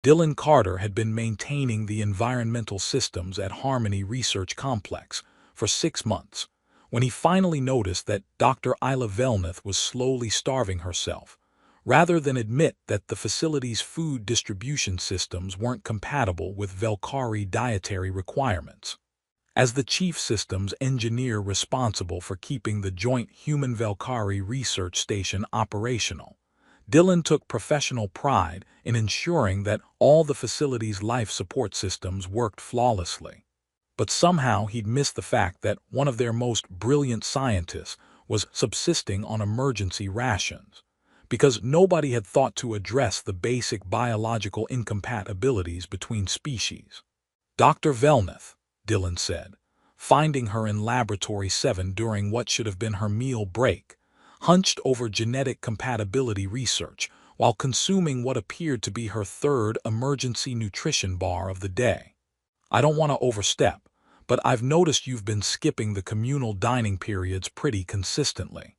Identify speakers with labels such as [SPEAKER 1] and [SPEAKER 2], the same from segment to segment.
[SPEAKER 1] Dylan Carter had been maintaining the environmental systems at Harmony Research Complex for 6 months when he finally noticed that Dr. Isla Velnath was slowly starving herself, rather than admit that the facility's food distribution systems weren't compatible with Velkari dietary requirements. As the chief systems engineer responsible for keeping the joint Human-Velkari research station operational, Dylan took professional pride in ensuring that all the facility's life support systems worked flawlessly. But somehow he'd missed the fact that one of their most brilliant scientists was subsisting on emergency rations, because nobody had thought to address the basic biological incompatibilities between species. Dr. Velnath, Dylan said, finding her in Laboratory 7 during what should have been her meal break, hunched over genetic compatibility research while consuming what appeared to be her third emergency nutrition bar of the day. I don't want to overstep, but I've noticed you've been skipping the communal dining periods pretty consistently.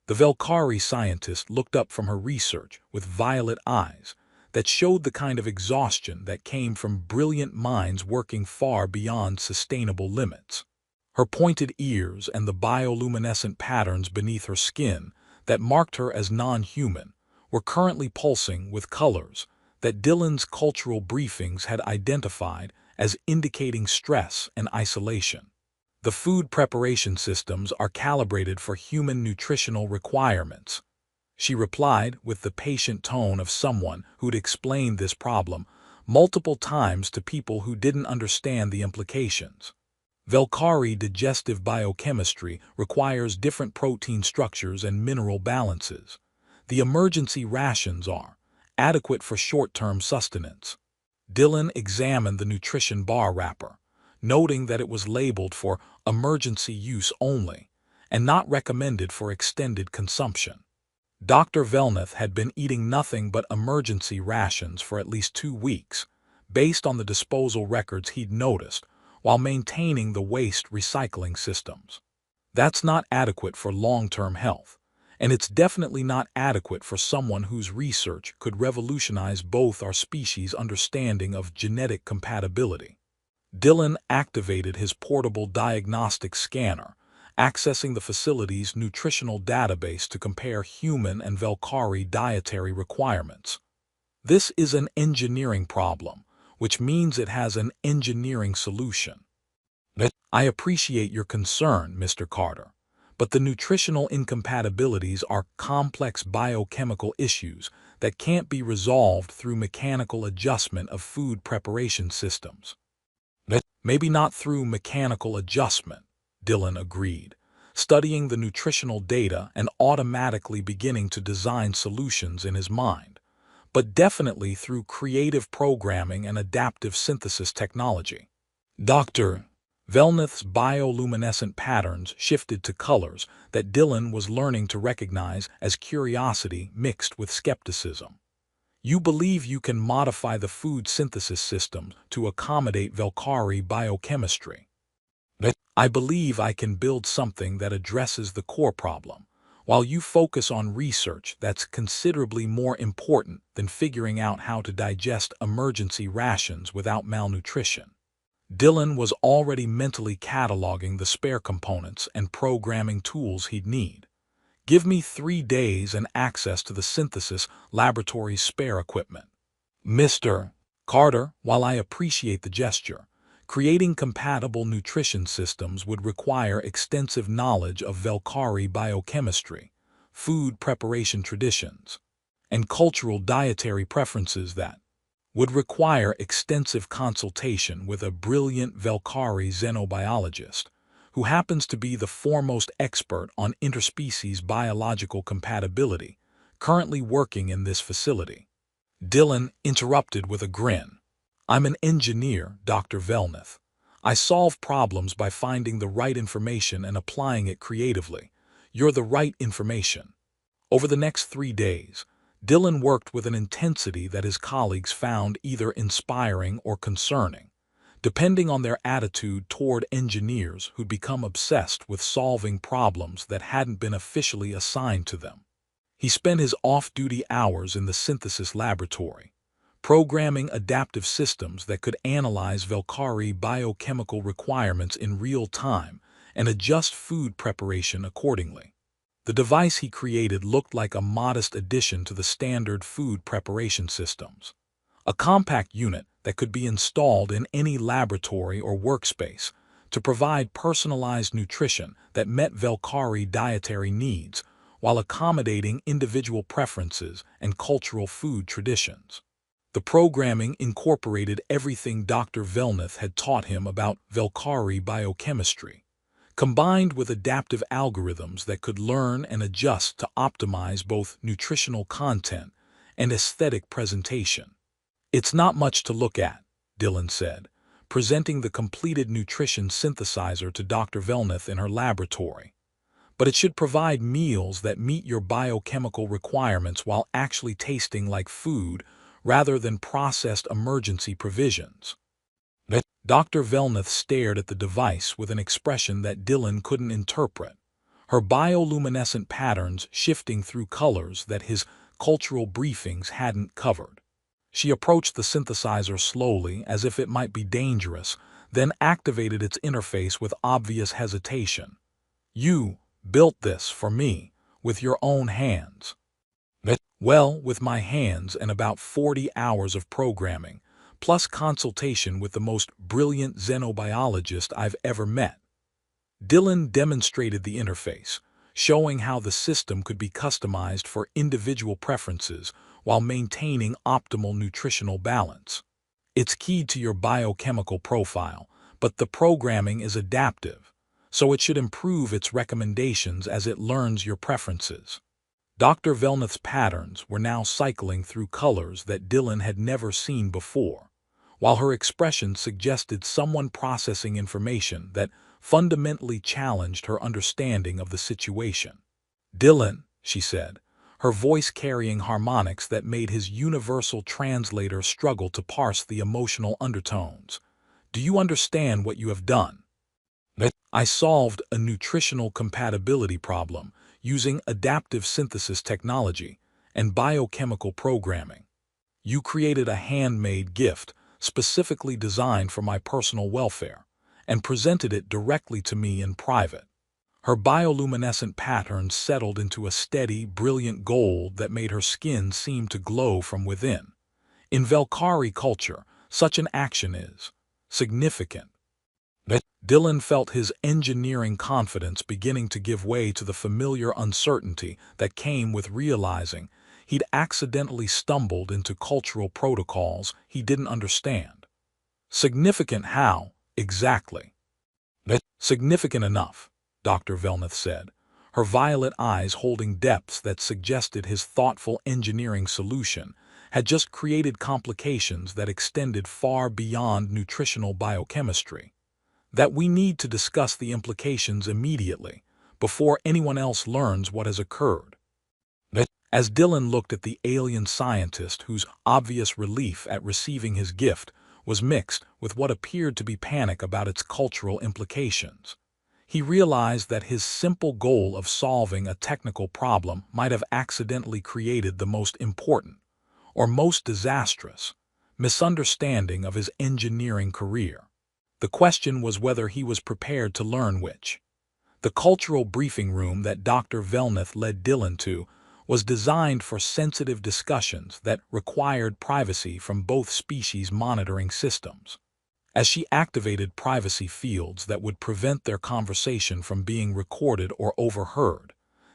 [SPEAKER 1] The Velkari scientist looked up from her research with violet eyes that showed the kind of exhaustion that came from brilliant minds working far beyond sustainable limits. Her pointed ears and the bioluminescent patterns beneath her skin that marked her as non-human were currently pulsing with colors that Dylan's cultural briefings had identified as indicating stress and isolation. The food preparation systems are calibrated for human nutritional requirements, she replied with the patient tone of someone who'd explained this problem multiple times to people who didn't understand the implications. Velkari digestive biochemistry requires different protein structures and mineral balances. The emergency rations are adequate for short-term sustenance. Dylan examined the nutrition bar wrapper, noting that it was labeled for emergency use only and not recommended for extended consumption. Dr. Velnath had been eating nothing but emergency rations for at least 2 weeks, based on the disposal records he'd noticed, while maintaining the waste recycling systems. That's not adequate for long-term health, and it's definitely not adequate for someone whose research could revolutionize both our species' understanding of genetic compatibility. Dylan activated his portable diagnostic scanner, accessing the facility's nutritional database to compare human and Velkari dietary requirements. This is an engineering problem, which means it has an engineering solution. I appreciate your concern, Mr. Carter, but the nutritional incompatibilities are complex biochemical issues that can't be resolved through mechanical adjustment of food preparation systems. Maybe not through mechanical adjustment, Dylan agreed, studying the nutritional data and automatically beginning to design solutions in his mind, but definitely through creative programming and adaptive synthesis technology. Dr. Velnath's bioluminescent patterns shifted to colors that Dylan was learning to recognize as curiosity mixed with skepticism. You believe you can modify the food synthesis system to accommodate Velkari biochemistry. I believe I can build something that addresses the core problem, while you focus on research that's considerably more important than figuring out how to digest emergency rations without malnutrition. Dylan was already mentally cataloging the spare components and programming tools he'd need. Give me 3 days and access to the synthesis laboratory's spare equipment. Mr. Carter, while I appreciate the gesture, creating compatible nutrition systems would require extensive knowledge of Velkari biochemistry, food preparation traditions, and cultural dietary preferences that would require extensive consultation with a brilliant Velkari xenobiologist, who happens to be the foremost expert on interspecies biological compatibility, currently working in this facility. Dylan interrupted with a grin. I'm an engineer, Dr. Velnath. I solve problems by finding the right information and applying it creatively. You're the right information. Over the next 3 days, Dylan worked with an intensity that his colleagues found either inspiring or concerning, depending on their attitude toward engineers who'd become obsessed with solving problems that hadn't been officially assigned to them. He spent his off-duty hours in the synthesis laboratory, programming adaptive systems that could analyze Valkyrie biochemical requirements in real time and adjust food preparation accordingly. The device he created looked like a modest addition to the standard food preparation systems. A compact unit that could be installed in any laboratory or workspace to provide personalized nutrition that met Valkyrie dietary needs while accommodating individual preferences and cultural food traditions. The programming incorporated everything Dr. Velneth had taught him about Valkyrie biochemistry, combined with adaptive algorithms that could learn and adjust to optimize both nutritional content and aesthetic presentation. "It's not much to look at," Dylan said, presenting the completed nutrition synthesizer to Dr. Velneth in her laboratory. "But it should provide meals that meet your biochemical requirements while actually tasting like food rather than processed emergency provisions." Dr. Velneth stared at the device with an expression that Dylan couldn't interpret, her bioluminescent patterns shifting through colors that his cultural briefings hadn't covered. She approached the synthesizer slowly, as if it might be dangerous, then activated its interface with obvious hesitation. "You built this for me, with your own hands." "Well, with my hands and about 40 hours of programming, plus consultation with the most brilliant xenobiologist I've ever met." Dylan demonstrated the interface, showing how the system could be customized for individual preferences while maintaining optimal nutritional balance. "It's keyed to your biochemical profile, but the programming is adaptive, so it should improve its recommendations as it learns your preferences." Dr. Velneth's patterns were now cycling through colors that Dylan had never seen before, while her expression suggested someone processing information that fundamentally challenged her understanding of the situation. "Dylan," she said, her voice carrying harmonics that made his universal translator struggle to parse the emotional undertones, "do you understand what you have done?" "I solved a nutritional compatibility problem using adaptive synthesis technology and biochemical programming. You created a handmade gift specifically designed for my personal welfare and presented it directly to me in private." Her bioluminescent patterns settled into a steady, brilliant gold that made her skin seem to glow from within. In Valkyrie culture, such an action is significant. Dylan felt his engineering confidence beginning to give way to the familiar uncertainty that came with realizing he'd accidentally stumbled into cultural protocols he didn't understand. "Significant how, exactly?" "Significant enough," Dr. Velneth said, her violet eyes holding depths that suggested his thoughtful engineering solution had just created complications that extended far beyond nutritional biochemistry, "that we need to discuss the implications immediately, before anyone else learns what has occurred." As Dylan looked at the alien scientist, whose obvious relief at receiving his gift was mixed with what appeared to be panic about its cultural implications, he realized that his simple goal of solving a technical problem might have accidentally created the most important, or most disastrous, misunderstanding of his engineering career. The question was whether he was prepared to learn which. The cultural briefing room that Dr. Velneth led Dylan to was designed for sensitive discussions that required privacy from both species monitoring systems. As she activated privacy fields that would prevent their conversation from being recorded or overheard,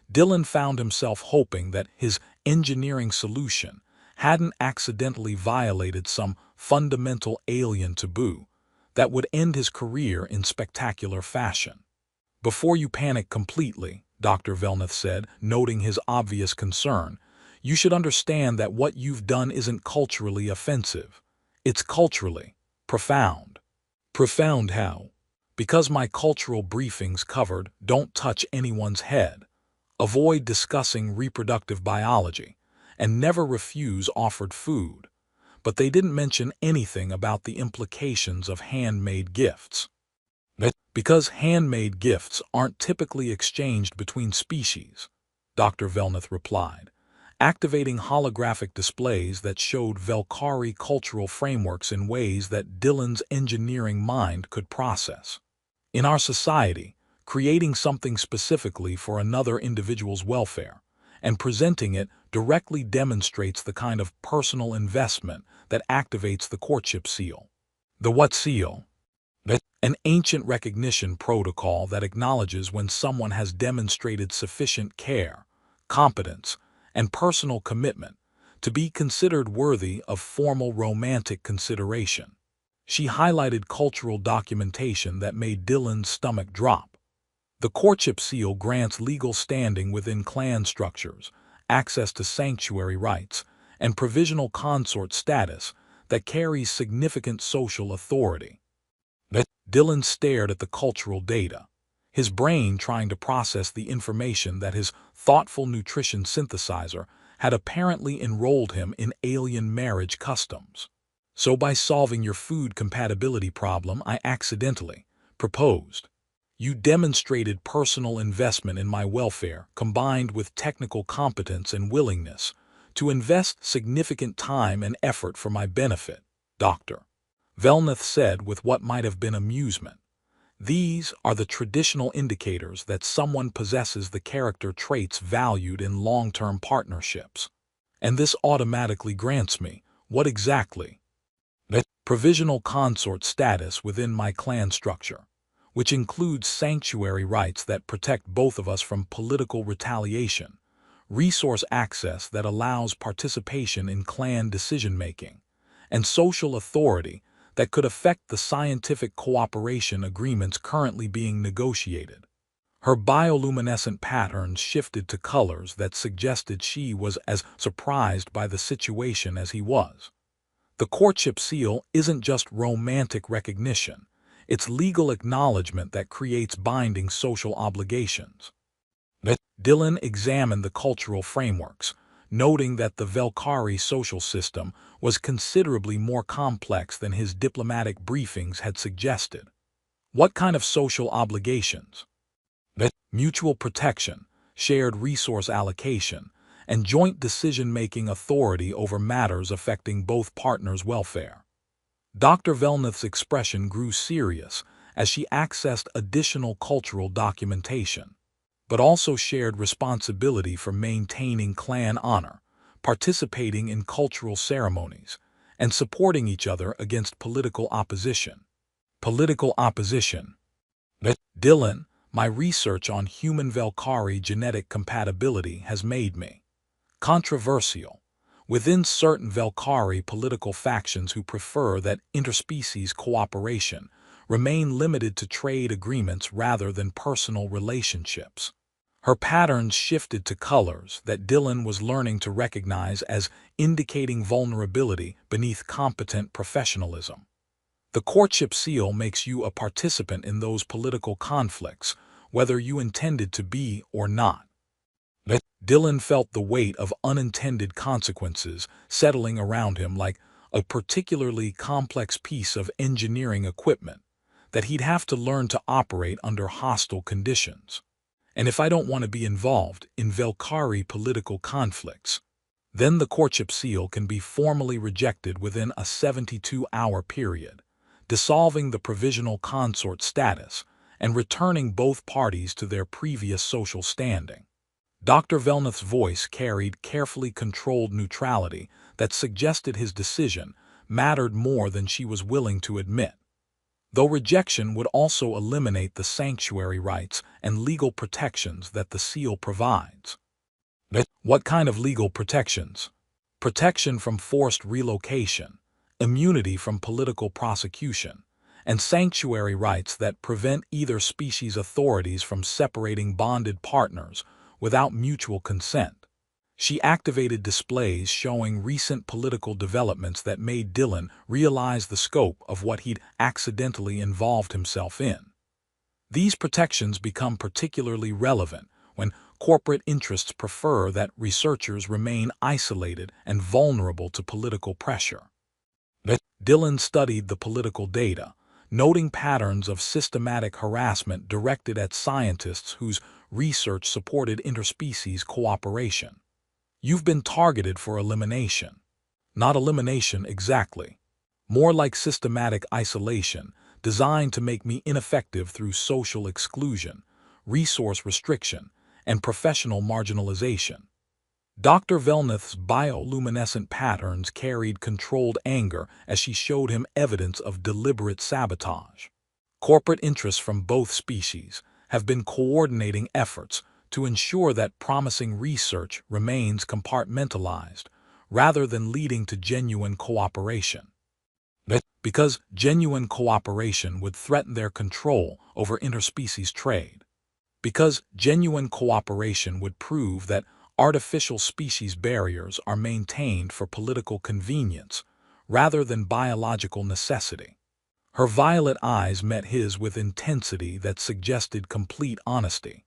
[SPEAKER 1] Dylan found himself hoping that his engineering solution hadn't accidentally violated some fundamental alien taboo that would end his career in spectacular fashion. "Before you panic completely," Dr. Velneth said, noting his obvious concern, "you should understand that what you've done isn't culturally offensive. It's culturally profound." "Profound how?" "Because my cultural briefings covered 'don't touch anyone's head,' 'avoid discussing reproductive biology,' and 'never refuse offered food,' but they didn't mention anything about the implications of handmade gifts." "Because handmade gifts aren't typically exchanged between species," Dr. Velneth replied, activating holographic displays that showed Valkyrie cultural frameworks in ways that Dylan's engineering mind could process. In our society, creating something specifically for another individual's welfare and presenting it directly demonstrates the kind of personal investment that activates the courtship seal. The what seal? An ancient recognition protocol that acknowledges when someone has demonstrated sufficient care, competence, and personal commitment to be considered worthy of formal romantic consideration. She highlighted cultural documentation that made Dylan's stomach drop. The courtship seal grants legal standing within clan structures, access to sanctuary rights, and provisional consort status that carries significant social authority. Dylan stared at the cultural data, his brain trying to process the information that his thoughtful nutrition synthesizer had apparently enrolled him in alien marriage customs. So by solving your food compatibility problem, I accidentally proposed. You demonstrated personal investment in my welfare combined with technical competence and willingness to invest significant time and effort for my benefit, Dr. Velnath said with what might have been amusement. These are the traditional indicators that someone possesses the character traits valued in long-term partnerships. And this automatically grants me, what exactly? Provisional consort status within my clan structure, which includes sanctuary rights that protect both of us from political retaliation, resource access that allows participation in clan decision-making, and social authority that could affect the scientific cooperation agreements currently being negotiated. Her bioluminescent patterns shifted to colors that suggested she was as surprised by the situation as he was. The courtship seal isn't just romantic recognition, it's legal acknowledgement that creates binding social obligations. Dylan examined the cultural frameworks, noting that the Valkyrie social system was considerably more complex than his diplomatic briefings had suggested. What kind of social obligations? Mutual protection, shared resource allocation, and joint decision-making authority over matters affecting both partners' welfare. Dr. Velnath's expression grew serious as she accessed additional cultural documentation, but also shared responsibility for maintaining clan honor, participating in cultural ceremonies, and supporting each other against political opposition. Political opposition. Dylan, my research on human Valkyrie genetic compatibility has made me controversial within certain Valkyrie political factions who prefer that interspecies cooperation remain limited to trade agreements rather than personal relationships. Her patterns shifted to colors that Dylan was learning to recognize as indicating vulnerability beneath competent professionalism. The courtship seal makes you a participant in those political conflicts, whether you intended to be or not. Dylan felt the weight of unintended consequences settling around him like a particularly complex piece of engineering equipment that he'd have to learn to operate under hostile conditions. And if I don't want to be involved in Valkyrie political conflicts, then the courtship seal can be formally rejected within a 72-hour period, dissolving the provisional consort status and returning both parties to their previous social standing. Dr. Velnath's voice carried carefully controlled neutrality that suggested his decision mattered more than she was willing to admit, though rejection would also eliminate the sanctuary rights and legal protections that the seal provides. What kind of legal protections? Protection from forced relocation, immunity from political prosecution, and sanctuary rights that prevent either species' authorities from separating bonded partners without mutual consent. She activated displays showing recent political developments that made Dylan realize the scope of what he'd accidentally involved himself in. These protections become particularly relevant when corporate interests prefer that researchers remain isolated and vulnerable to political pressure. Dylan studied the political data, noting patterns of systematic harassment directed at scientists whose research supported interspecies cooperation. You've been targeted for elimination. Not elimination exactly. More like systematic isolation, designed to make me ineffective through social exclusion, resource restriction, and professional marginalization. Dr. Velnath's bioluminescent patterns carried controlled anger as she showed him evidence of deliberate sabotage. Corporate interests from both species have been coordinating efforts to ensure that promising research remains compartmentalized rather than leading to genuine cooperation. Because genuine cooperation would threaten their control over interspecies trade. Because genuine cooperation would prove that artificial species barriers are maintained for political convenience rather than biological necessity. Her violet eyes met his with intensity that suggested complete honesty.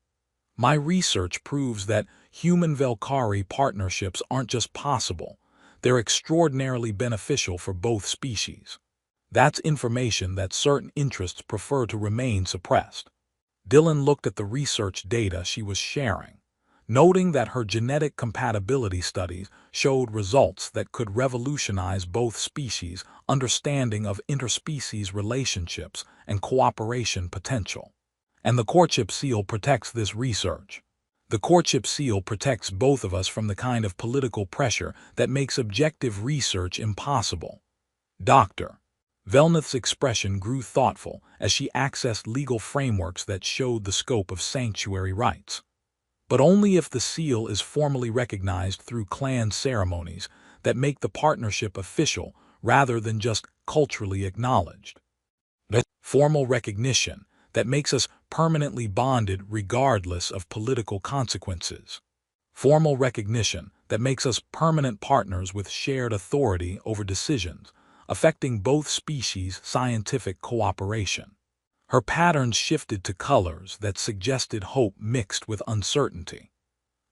[SPEAKER 1] My research proves that human-Velkari partnerships aren't just possible, they're extraordinarily beneficial for both species. That's information that certain interests prefer to remain suppressed. Dylan looked at the research data she was sharing, noting that her genetic compatibility studies showed results that could revolutionize both species' understanding of interspecies relationships and cooperation potential. And the courtship seal protects this research. The courtship seal protects both of us from the kind of political pressure that makes objective research impossible. Dr. Velnath's expression grew thoughtful as she accessed legal frameworks that showed the scope of sanctuary rights. But only if the seal is formally recognized through clan ceremonies that make the partnership official rather than just culturally acknowledged. Formal recognition that makes us permanently bonded regardless of political consequences. Formal recognition that makes us permanent partners with shared authority over decisions affecting both species' scientific cooperation. Her patterns shifted to colors that suggested hope mixed with uncertainty.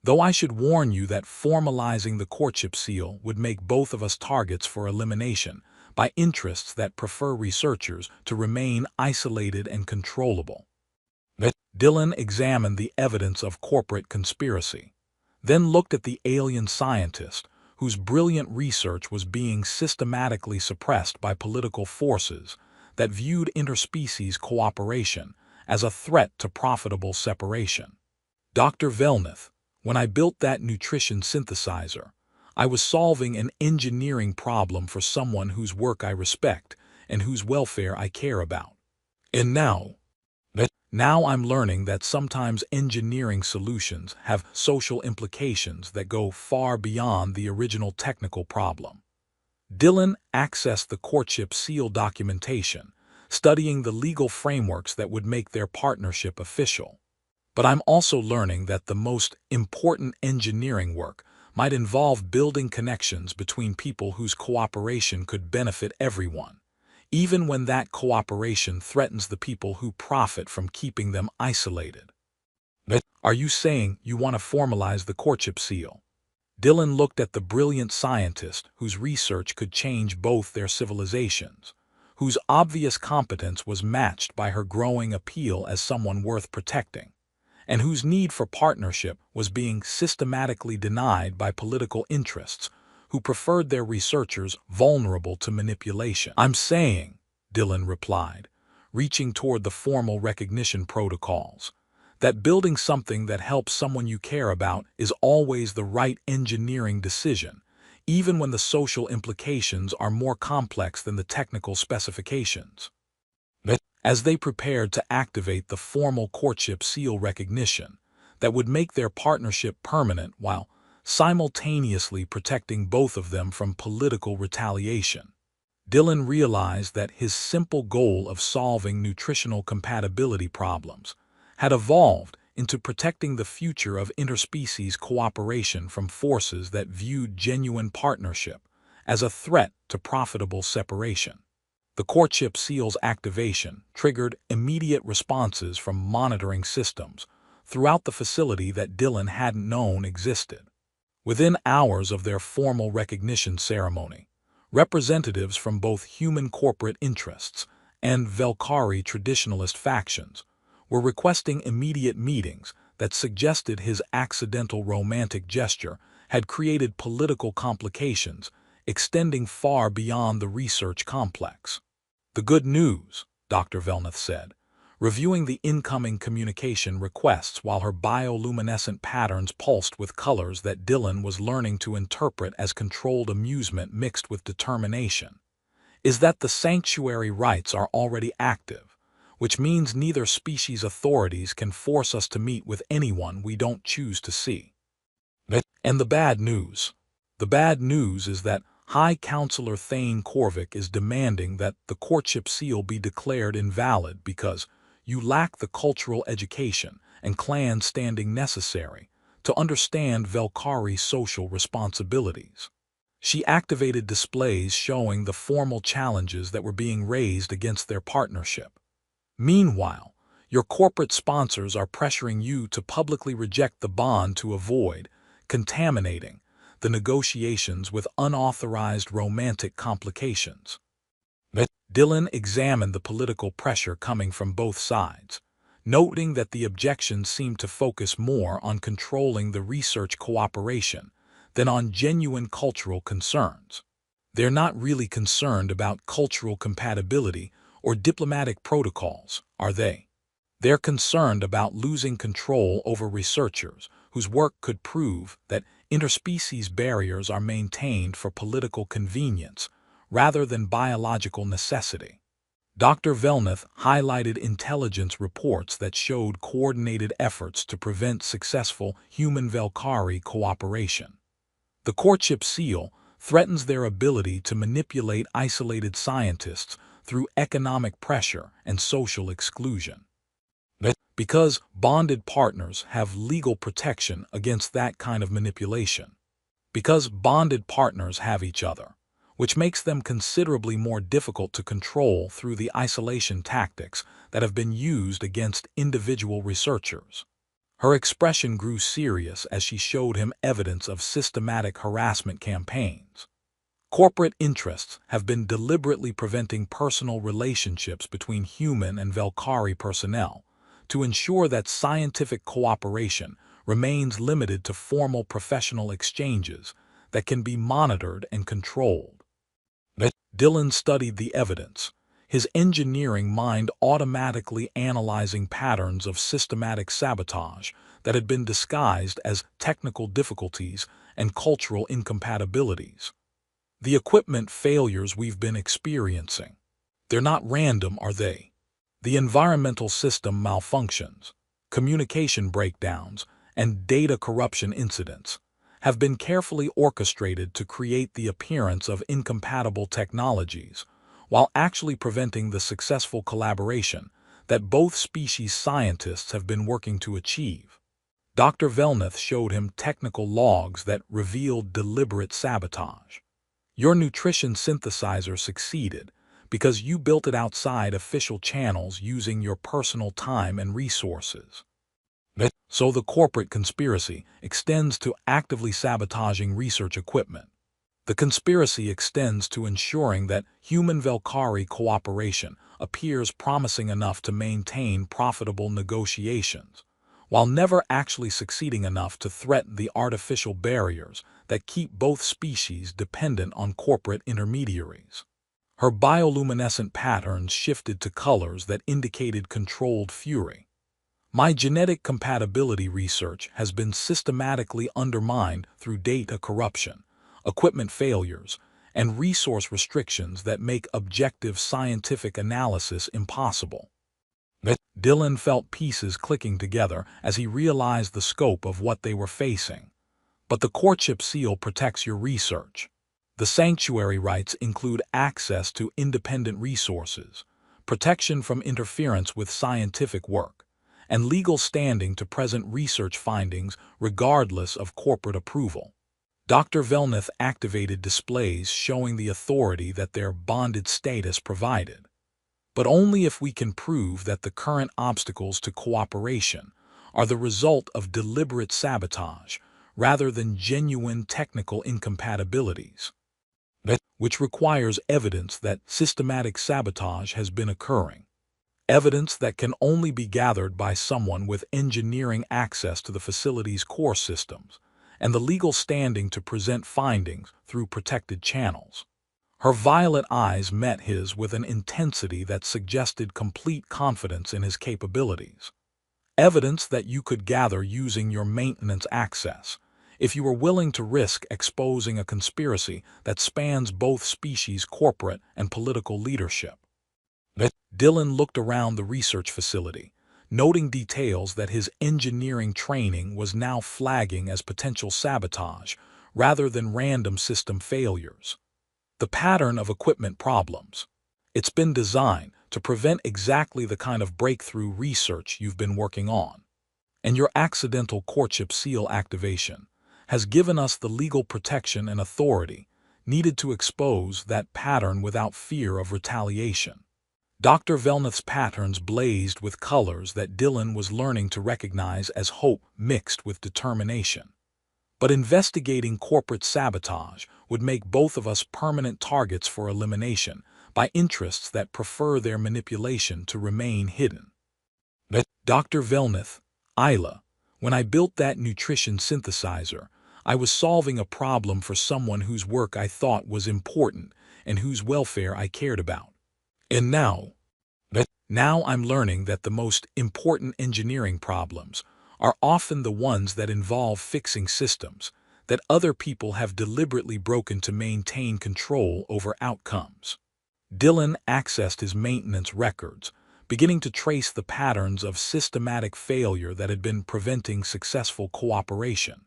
[SPEAKER 1] Though I should warn you that formalizing the courtship seal would make both of us targets for elimination by interests that prefer researchers to remain isolated and controllable. Dylan examined the evidence of corporate conspiracy, then looked at the alien scientist whose brilliant research was being systematically suppressed by political forces that viewed interspecies cooperation as a threat to profitable separation. Dr. Velnath, when I built that nutrition synthesizer, I was solving an engineering problem for someone whose work I respect and whose welfare I care about. And now I'm learning that sometimes engineering solutions have social implications that go far beyond the original technical problem. Dylan accessed the courtship seal documentation, studying the legal frameworks that would make their partnership official. But I'm also learning that the most important engineering work might involve building connections between people whose cooperation could benefit everyone, even when that cooperation threatens the people who profit from keeping them isolated. Are you saying you want to formalize the courtship seal? Dylan looked at the brilliant scientist whose research could change both their civilizations, whose obvious competence was matched by her growing appeal as someone worth protecting, and whose need for partnership was being systematically denied by political interests who preferred their researchers vulnerable to manipulation. I'm saying, Dylan replied, reaching toward the formal recognition protocols, that building something that helps someone you care about is always the right engineering decision, even when the social implications are more complex than the technical specifications. As they prepared to activate the formal courtship seal recognition that would make their partnership permanent while simultaneously protecting both of them from political retaliation, Dylan realized that his simple goal of solving nutritional compatibility problems had evolved into protecting the future of interspecies cooperation from forces that viewed genuine partnership as a threat to profitable separation. The courtship seal's activation triggered immediate responses from monitoring systems throughout the facility that Dylan hadn't known existed. Within hours of their formal recognition ceremony, representatives from both human corporate interests and Velkari traditionalist factions were requesting immediate meetings that suggested his accidental romantic gesture had created political complications, extending far beyond the research complex. "The good news," Dr. Velnath said, reviewing the incoming communication requests while her bioluminescent patterns pulsed with colors that Dylan was learning to interpret as controlled amusement mixed with determination, "is that the sanctuary rites are already active, which means neither species' authorities can force us to meet with anyone we don't choose to see." And the bad news? The bad news is that High Counselor Thane Corvick is demanding that the courtship seal be declared invalid because you lack the cultural education and clan standing necessary to understand Velkari social responsibilities. She activated displays showing the formal challenges that were being raised against their partnership. Meanwhile, your corporate sponsors are pressuring you to publicly reject the bond to avoid contaminating the negotiations with unauthorized romantic complications. Dylan examined the political pressure coming from both sides, noting that the objections seemed to focus more on controlling the research cooperation than on genuine cultural concerns. They're not really concerned about cultural compatibility or diplomatic protocols, are they? They're concerned about losing control over researchers whose work could prove that interspecies barriers are maintained for political convenience rather than biological necessity. Dr. Velnath highlighted intelligence reports that showed coordinated efforts to prevent successful human-Velkari cooperation. The courtship seal threatens their ability to manipulate isolated scientists through economic pressure and social exclusion. Because bonded partners have legal protection against that kind of manipulation. Because bonded partners have each other, which makes them considerably more difficult to control through the isolation tactics that have been used against individual researchers. Her expression grew serious as she showed him evidence of systematic harassment campaigns. Corporate interests have been deliberately preventing personal relationships between human and Velkari personnel to ensure that scientific cooperation remains limited to formal professional exchanges that can be monitored and controlled. Dylan studied the evidence, his engineering mind automatically analyzing patterns of systematic sabotage that had been disguised as technical difficulties and cultural incompatibilities. The equipment failures we've been experiencing, they're not random, are they? The environmental system malfunctions, communication breakdowns, and data corruption incidents have been carefully orchestrated to create the appearance of incompatible technologies, while actually preventing the successful collaboration that both species scientists have been working to achieve. Dr. Velnath showed him technical logs that revealed deliberate sabotage. Your nutrition synthesizer succeeded because you built it outside official channels using your personal time and resources. So the corporate conspiracy extends to actively sabotaging research equipment. The conspiracy extends to ensuring that human-Velkari cooperation appears promising enough to maintain profitable negotiations, while never actually succeeding enough to threaten the artificial barriers that keep both species dependent on corporate intermediaries. Her bioluminescent patterns shifted to colors that indicated controlled fury. My genetic compatibility research has been systematically undermined through data corruption, equipment failures, and resource restrictions that make objective scientific analysis impossible. Dylan felt pieces clicking together as he realized the scope of what they were facing. But the courtship seal protects your research. The sanctuary rights include access to independent resources, protection from interference with scientific work, and legal standing to present research findings regardless of corporate approval. Dr. Velnath activated displays showing the authority that their bonded status provided, but only if we can prove that the current obstacles to cooperation are the result of deliberate sabotage rather than genuine technical incompatibilities, which requires evidence that systematic sabotage has been occurring. Evidence that can only be gathered by someone with engineering access to the facility's core systems and the legal standing to present findings through protected channels. Her violet eyes met his with an intensity that suggested complete confidence in his capabilities. Evidence that you could gather using your maintenance access, if you were willing to risk exposing a conspiracy that spans both species' corporate and political leadership. Dylan looked around the research facility, noting details that his engineering training was now flagging as potential sabotage rather than random system failures. The pattern of equipment problems. It's been designed to prevent exactly the kind of breakthrough research you've been working on. And your accidental courtship seal activation has given us the legal protection and authority needed to expose that pattern without fear of retaliation. Dr. Velnath's patterns blazed with colors that Dylan was learning to recognize as hope mixed with determination. But investigating corporate sabotage would make both of us permanent targets for elimination by interests that prefer their manipulation to remain hidden. Dr. Velnath, Isla, when I built that nutrition synthesizer, I was solving a problem for someone whose work I thought was important and whose welfare I cared about. And now I'm learning that the most important engineering problems are often the ones that involve fixing systems that other people have deliberately broken to maintain control over outcomes. Dylan accessed his maintenance records, beginning to trace the patterns of systematic failure that had been preventing successful cooperation.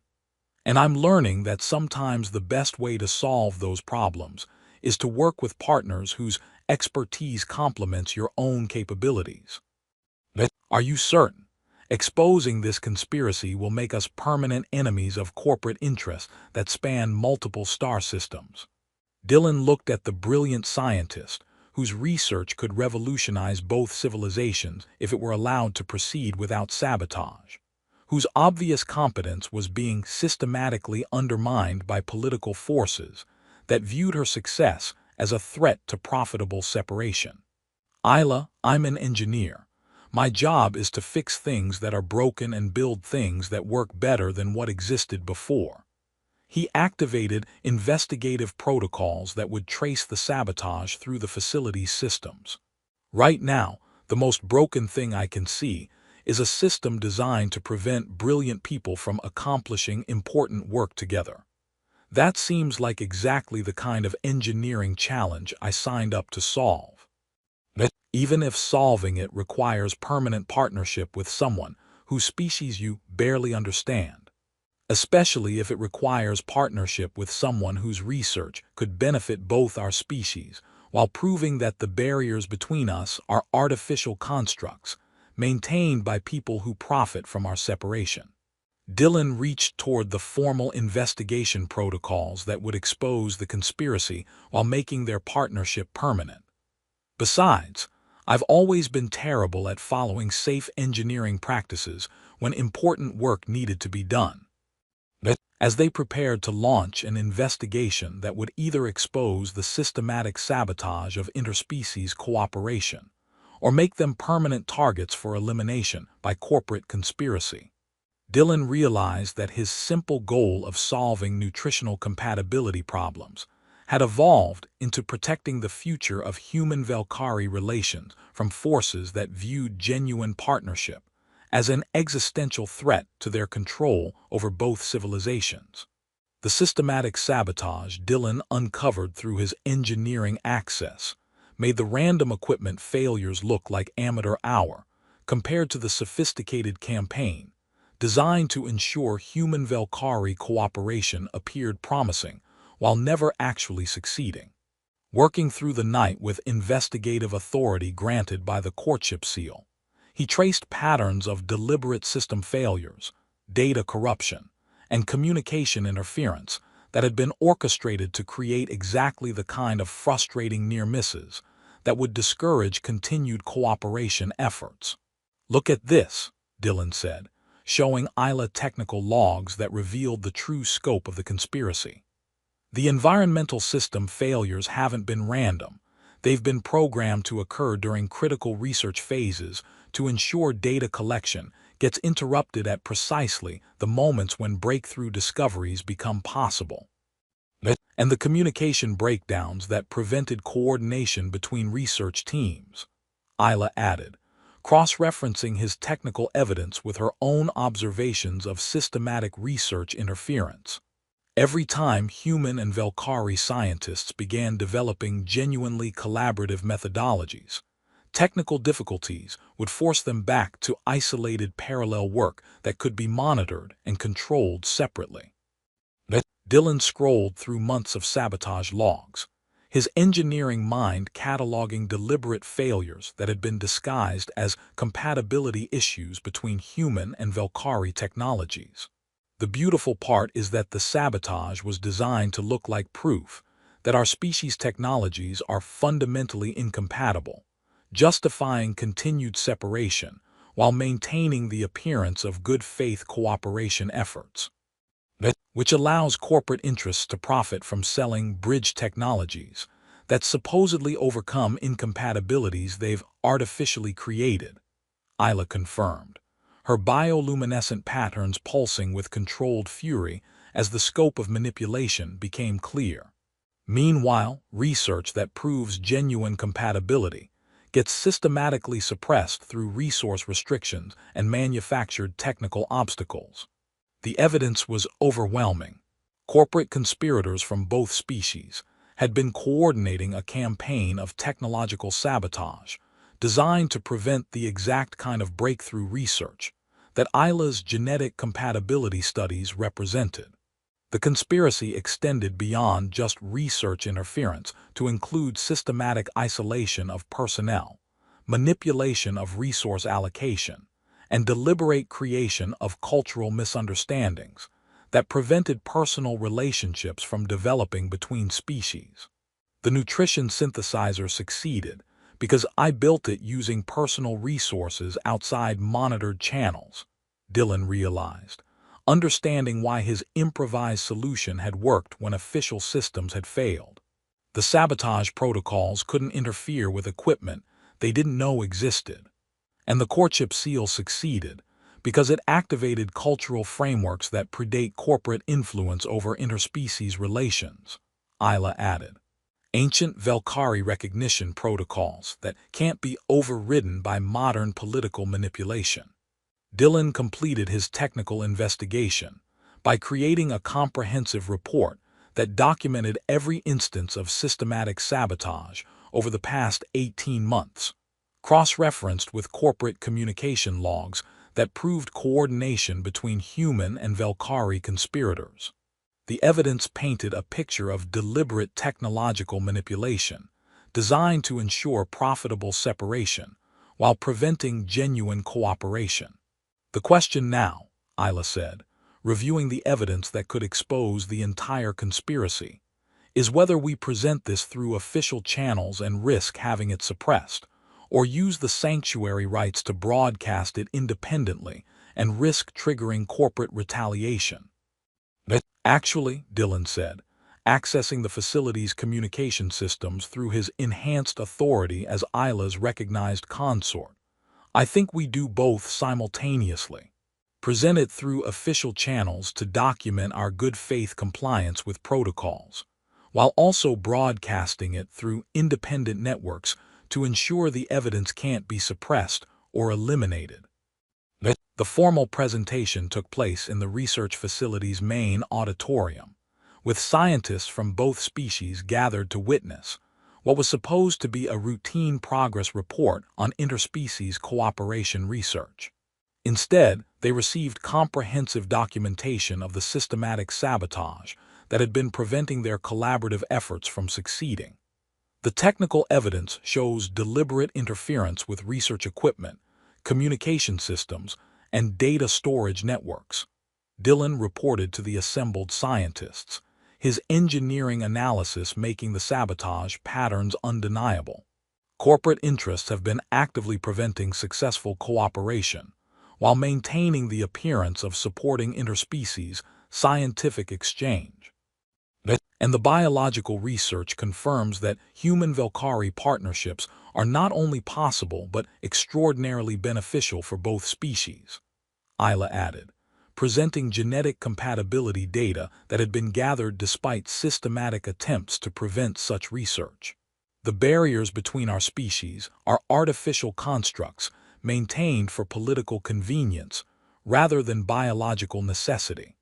[SPEAKER 1] And I'm learning that sometimes the best way to solve those problems is to work with partners whose expertise complements your own capabilities. Are you certain? Exposing this conspiracy will make us permanent enemies of corporate interests that span multiple star systems. Dylan looked at the brilliant scientist, whose research could revolutionize both civilizations if it were allowed to proceed without sabotage, whose obvious competence was being systematically undermined by political forces that viewed her success as a threat to profitable separation. Isla, I'm an engineer. My job is to fix things that are broken and build things that work better than what existed before. He activated investigative protocols that would trace the sabotage through the facility's systems. Right now, the most broken thing I can see is a system designed to prevent brilliant people from accomplishing important work together. That seems like exactly the kind of engineering challenge I signed up to solve. Even if solving it requires permanent partnership with someone whose species you barely understand. Especially if it requires partnership with someone whose research could benefit both our species, while proving that the barriers between us are artificial constructs, maintained by people who profit from our separation. Dylan reached toward the formal investigation protocols that would expose the conspiracy while making their partnership permanent. Besides, I've always been terrible at following safe engineering practices when important work needed to be done. As they prepared to launch an investigation that would either expose the systematic sabotage of interspecies cooperation or make them permanent targets for elimination by corporate conspiracy, Dylan realized that his simple goal of solving nutritional compatibility problems had evolved into protecting the future of human-Valkyrie relations from forces that viewed genuine partnership as an existential threat to their control over both civilizations. The systematic sabotage Dylan uncovered through his engineering access made the random equipment failures look like amateur hour compared to the sophisticated campaign designed to ensure human-Valkyrie cooperation appeared promising while never actually succeeding. Working through the night with investigative authority granted by the courtship seal, he traced patterns of deliberate system failures, data corruption, and communication interference that had been orchestrated to create exactly the kind of frustrating near misses that would discourage continued cooperation efforts. "Look at this," Dylan said, showing Isla technical logs that revealed the true scope of the conspiracy. The environmental system failures haven't been random. They've been programmed to occur during critical research phases to ensure data collection gets interrupted at precisely the moments when breakthrough discoveries become possible. And the communication breakdowns that prevented coordination between research teams, Isla added, cross-referencing his technical evidence with her own observations of systematic research interference. Every time human and Velkari scientists began developing genuinely collaborative methodologies, technical difficulties would force them back to isolated parallel work that could be monitored and controlled separately. Dylan scrolled through months of sabotage logs, his engineering mind cataloging deliberate failures that had been disguised as compatibility issues between human and Velkari technologies. The beautiful part is that the sabotage was designed to look like proof that our species' technologies are fundamentally incompatible, justifying continued separation while maintaining the appearance of good faith cooperation efforts, which allows corporate interests to profit from selling bridge technologies that supposedly overcome incompatibilities they've artificially created, Isla confirmed, her bioluminescent patterns pulsing with controlled fury as the scope of manipulation became clear. Meanwhile, research that proves genuine compatibility gets systematically suppressed through resource restrictions and manufactured technical obstacles. The evidence was overwhelming. Corporate conspirators from both species had been coordinating a campaign of technological sabotage designed to prevent the exact kind of breakthrough research that Isla's genetic compatibility studies represented. The conspiracy extended beyond just research interference to include systematic isolation of personnel, manipulation of resource allocation, and deliberate creation of cultural misunderstandings that prevented personal relationships from developing between species. The nutrition synthesizer succeeded because I built it using personal resources outside monitored channels, Dylan realized, understanding why his improvised solution had worked when official systems had failed. The sabotage protocols couldn't interfere with equipment they didn't know existed. And the courtship seal succeeded because it activated cultural frameworks that predate corporate influence over interspecies relations, Isla added. Ancient Velkari recognition protocols that can't be overridden by modern political manipulation. Dylan completed his technical investigation by creating a comprehensive report that documented every instance of systematic sabotage over the past 18 months, cross-referenced with corporate communication logs that proved coordination between human and Velkari conspirators. The evidence painted a picture of deliberate technological manipulation designed to ensure profitable separation while preventing genuine cooperation. The question now, Isla said, reviewing the evidence that could expose the entire conspiracy, is whether we present this through official channels and risk having it suppressed, or use the sanctuary rights to broadcast it independently and risk triggering corporate retaliation. Actually, Dylan said, accessing the facility's communication systems through his enhanced authority as Isla's recognized consort, I think we do both simultaneously. Present it through official channels to document our good faith compliance with protocols, while also broadcasting it through independent networks to ensure the evidence can't be suppressed or eliminated. The formal presentation took place in the research facility's main auditorium, with scientists from both species gathered to witness what was supposed to be a routine progress report on interspecies cooperation research. Instead, they received comprehensive documentation of the systematic sabotage that had been preventing their collaborative efforts from succeeding. The technical evidence shows deliberate interference with research equipment, communication systems, and data storage networks, Dylan reported to the assembled scientists, his engineering analysis making the sabotage patterns undeniable. Corporate interests have been actively preventing successful cooperation, while maintaining the appearance of supporting interspecies scientific exchange. And the biological research confirms that human-Velkari partnerships are not only possible but extraordinarily beneficial for both species. Isla added, presenting genetic compatibility data that had been gathered despite systematic attempts to prevent such research. The barriers between our species are artificial constructs maintained for political convenience rather than biological necessity.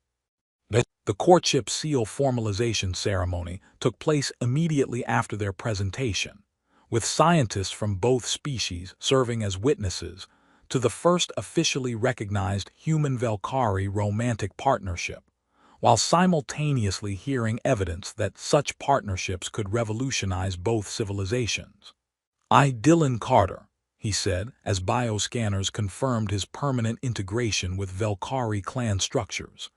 [SPEAKER 1] The courtship seal formalization ceremony took place immediately after their presentation, with scientists from both species serving as witnesses to the first officially recognized human-Valkyrie romantic partnership, while simultaneously hearing evidence that such partnerships could revolutionize both civilizations. Dylan Carter, he said, as bioscanners confirmed his permanent integration with Valkyrie clan structures.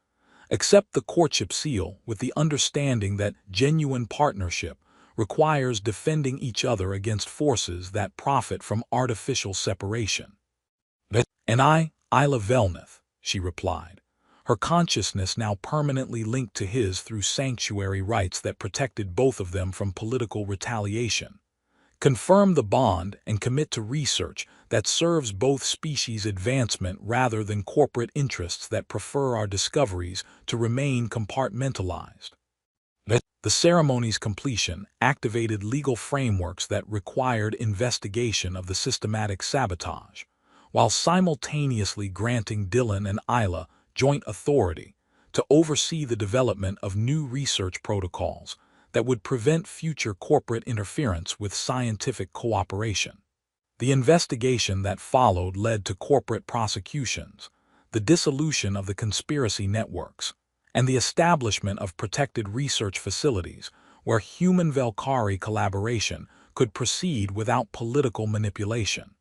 [SPEAKER 1] Accept the courtship seal with the understanding that genuine partnership requires defending each other against forces that profit from artificial separation. And Isla Velneth, she replied, her consciousness now permanently linked to his through sanctuary rights that protected both of them from political retaliation. Confirm the bond and commit to research that serves both species' advancement rather than corporate interests that prefer our discoveries to remain compartmentalized. The ceremony's completion activated legal frameworks that required investigation of the systematic sabotage, while simultaneously granting Dylan and Isla joint authority to oversee the development of new research protocols that would prevent future corporate interference with scientific cooperation. The investigation that followed led to corporate prosecutions, the dissolution of the conspiracy networks, and the establishment of protected research facilities where human-Valkyrie collaboration could proceed without political manipulation.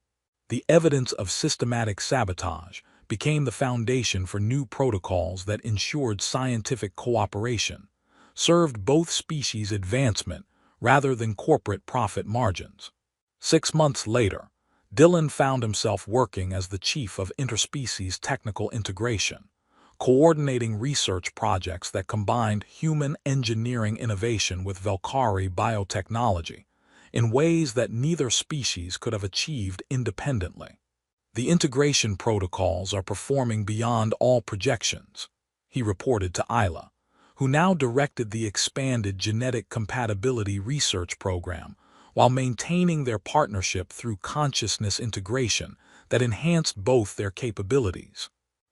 [SPEAKER 1] The evidence of systematic sabotage became the foundation for new protocols that ensured scientific cooperation, served both species' advancement rather than corporate profit margins. 6 months later, Dylan found himself working as the chief of interspecies technical integration, coordinating research projects that combined human engineering innovation with Valkyrie biotechnology in ways that neither species could have achieved independently. The integration protocols are performing beyond all projections, he reported to Isla, who now directed the expanded genetic compatibility research program while maintaining their partnership through consciousness integration that enhanced both their capabilities.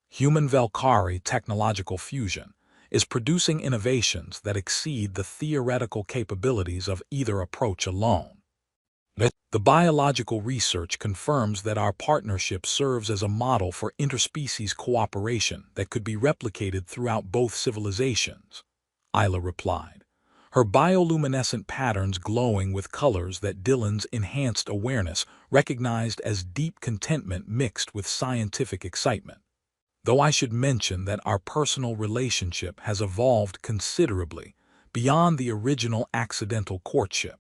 [SPEAKER 1] Human-Valkyrie technological fusion is producing innovations that exceed the theoretical capabilities of either approach alone. The biological research confirms that our partnership serves as a model for interspecies cooperation that could be replicated throughout both civilizations, Isla replied, her bioluminescent patterns glowing with colors that Dylan's enhanced awareness recognized as deep contentment mixed with scientific excitement. Though I should mention that our personal relationship has evolved considerably beyond the original accidental courtship.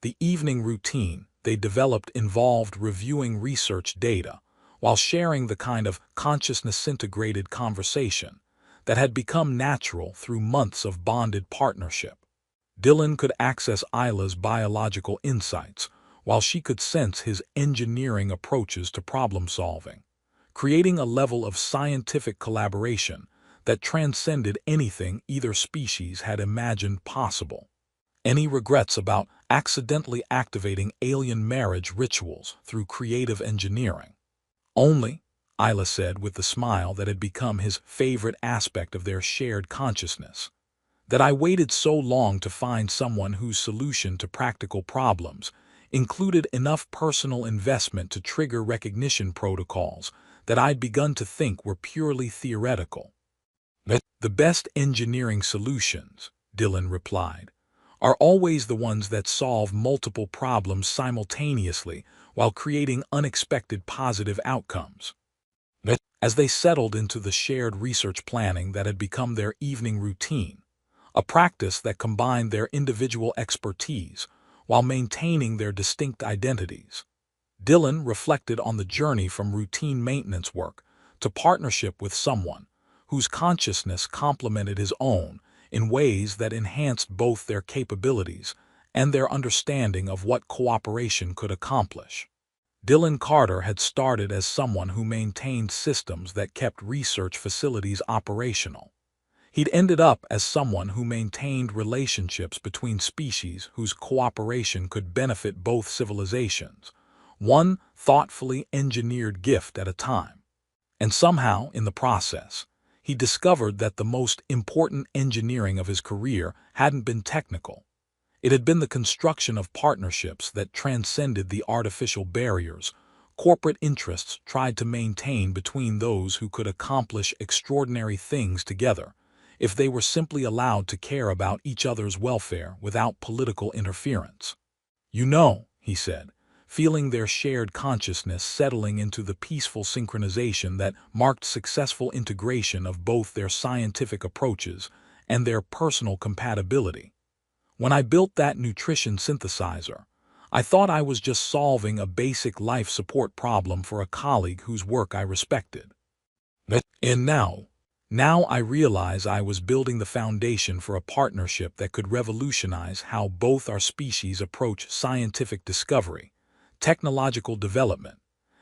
[SPEAKER 1] The evening routine they developed involved reviewing research data while sharing the kind of consciousness-integrated conversation that had become natural through months of bonded partnership. Dylan could access Isla's biological insights while she could sense his engineering approaches to problem-solving, creating a level of scientific collaboration that transcended anything either species had imagined possible. Any regrets about accidentally activating alien marriage rituals through creative engineering? Only, Isla said with the smile that had become his favorite aspect of their shared consciousness, that I waited so long to find someone whose solution to practical problems included enough personal investment to trigger recognition protocols that I'd begun to think were purely theoretical. The best engineering solutions, Dylan replied, are always the ones that solve multiple problems simultaneously while creating unexpected positive outcomes. As they settled into the shared research planning that had become their evening routine, a practice that combined their individual expertise while maintaining their distinct identities, Dylan reflected on the journey from routine maintenance work to partnership with someone whose consciousness complemented his own in ways that enhanced both their capabilities and their understanding of what cooperation could accomplish. Dylan Carter had started as someone who maintained systems that kept research facilities operational. He'd ended up as someone who maintained relationships between species whose cooperation could benefit both civilizations, one thoughtfully engineered gift at a time. And somehow, in the process, he discovered that the most important engineering of his career hadn't been technical. It had been the construction of partnerships that transcended the artificial barriers corporate interests tried to maintain between those who could accomplish extraordinary things together, if they were simply allowed to care about each other's welfare without political interference. "You know," he said, feeling their shared consciousness settling into the peaceful synchronization that marked successful integration of both their scientific approaches and their personal compatibility. "When I built that nutrition synthesizer, I thought I was just solving a basic life support problem for a colleague whose work I respected. And now I realize I was building the foundation for a partnership that could revolutionize how both our species approach scientific discovery, technological development,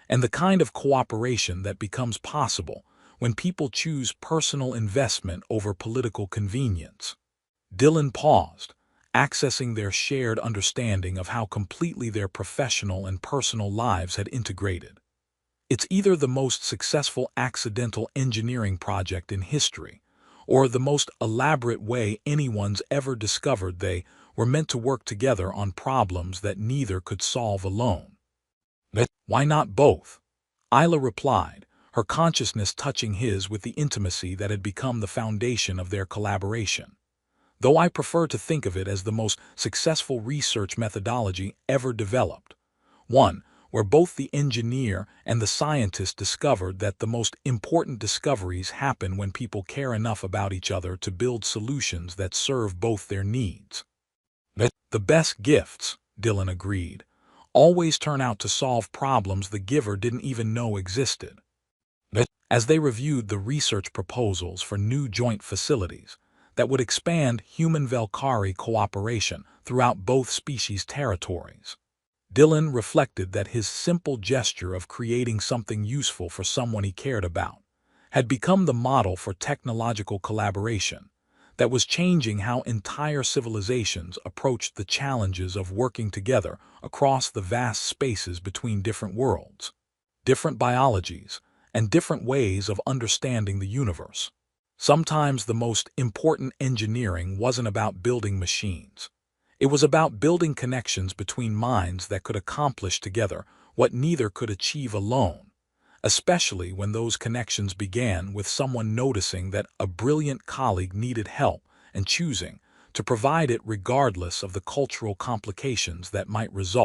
[SPEAKER 1] and the kind of cooperation that becomes possible when people choose personal investment over political convenience." Dylan paused, accessing their shared understanding of how completely their professional and personal lives had integrated. "It's either the most successful accidental engineering project in history, or the most elaborate way anyone's ever discovered they were meant to work together on problems that neither could solve alone." "Why not both?" Isla replied, her consciousness touching his with the intimacy that had become the foundation of their collaboration. "Though I prefer to think of it as the most successful research methodology ever developed. One where both the engineer and the scientist discovered that the most important discoveries happen when people care enough about each other to build solutions that serve both their needs." "The best gifts," Dylan agreed, "always turn out to solve problems the giver didn't even know existed." As they reviewed the research proposals for new joint facilities that would expand human-Valkyrie cooperation throughout both species' territories, Dylan reflected that his simple gesture of creating something useful for someone he cared about had become the model for technological collaboration that was changing how entire civilizations approached the challenges of working together across the vast spaces between different worlds, different biologies, and different ways of understanding the universe. Sometimes the most important engineering wasn't about building machines. It was about building connections between minds that could accomplish together what neither could achieve alone, especially when those connections began with someone noticing that a brilliant colleague needed help and choosing to provide it regardless of the cultural complications that might result.